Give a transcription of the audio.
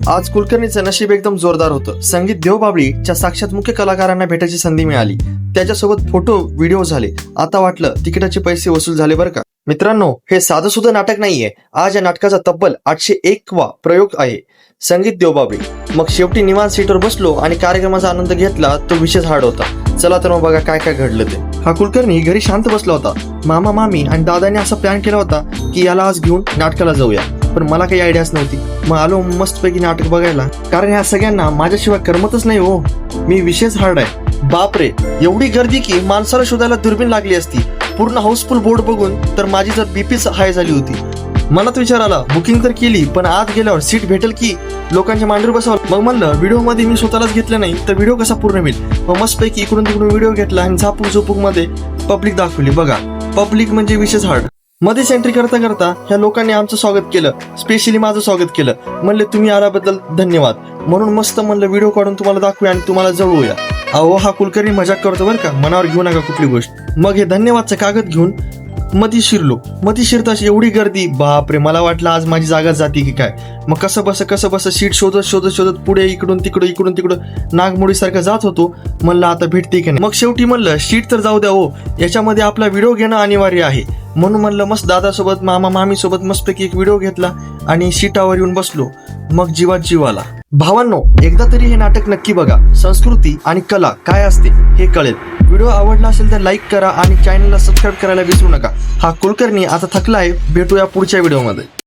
आज कुलकर्णीचं नशीब एकदम जोरदार होतं. संगीत देवबाभळीच्या साक्षात मुख्य कलाकारांना भेटायची संधी मिळाली. त्याच्यासोबत फोटो व्हिडिओ झाले. आता वाटलं तिकिटाचे पैसे वसूल झाले बरं का. मित्रांनो, हे साधं सुद्धा नाटक नाहीये. आज या नाटकाचा तब्बल 801वा प्रयोग आहे. संगीत देवबाभळी. मग शेवटी निवांत सीटवर बसलो आणि कार्यक्रमाचा आनंद घेतला. तो विशेष हार्ड होता. चला तर मग बघा काय काय घडलं ते. हा कुलकर्णी घरी शांत बसला होता. मामा मामी आणि दादाने असा प्लॅन केला होता की याला आज घेऊन नाटकाला जाऊया. पण मला काही आयडियाच नव्हती. मग आलो मस्तपैकी नाटक बघायला, कारण ह्या सगळ्यांना माझ्याशिवाय करमतच नाही हो. मी विशेष हार्ड आहे. बापरे, एवढी गर्दी की माणसाला शोधायला दुर्बीण लागली असती. पूर्ण हाऊसफुल बोर्ड बघून तर माझी तर बीपीच हाय झाली होती. मनात विचार आला, बुकिंग तर केली, पण आत गेल्यावर सीट भेटेल की लोकांच्या मांडीवर बसावं. मग म्हणलं व्हिडिओ मध्ये मी स्वतःलाच घेतलं नाही तर व्हिडिओ कसा पूर्ण होईल. मग मस्तपैकी इकडून तिकडून व्हिडिओ घेतला आणि झापूक झोपूक मध्ये पब्लिक दाखवली. बघा, पब्लिक म्हणजे विशेष हार्ड. मध्येच एंट्री करता करता ह्या लोकांनी आमचं स्वागत केलं. स्पेशली माझं स्वागत केलं. म्हणले तुम्ही आल्याबद्दल धन्यवाद. म्हणून मस्त म्हणलं व्हिडिओ काढून तुम्हाला दाखवूया आणि तुम्हाला जवळूया. अहो, हा कुलकर्णी मजाक करतो बरं का, मनावर घेऊ नका कुठली गोष्ट. मग हे धन्यवादचं कागद घेऊन मधी शिरलो. मधी शिरताच एवढी गर्दी, बापरे, मला वाटलं आज माझी जागा जाती की काय. मग कसं बस सीट शोधत शोधत शोधत पुढे इकडून तिकडं नागमोडीसारखं जात होतो. म्हणलं आता भेटते की नाही. मग शेवटी म्हणलं सीट तर जाऊ द्या हो, याच्यामध्ये आपला व्हिडिओ घेणं अनिवार्य आहे. म्हणून म्हणलं मस्त दादासोबत मामा मामी सोबत मस्तपैकी एक व्हिडिओ घेतला आणि सीटावर येऊन बसलो. मग जीवात जीव आला. भावांनो, एकदा तरी हे नाटक नक्की बघा. संस्कृती आणि कला काय असते हे कळेल. व्हिडिओ आवडला असेल तर लाईक करा आणि चॅनलला सबस्क्राईब करायला विसरू नका. हा कुलकर्णी आता थकलाय. भेटूया पुढच्या व्हिडिओमध्ये.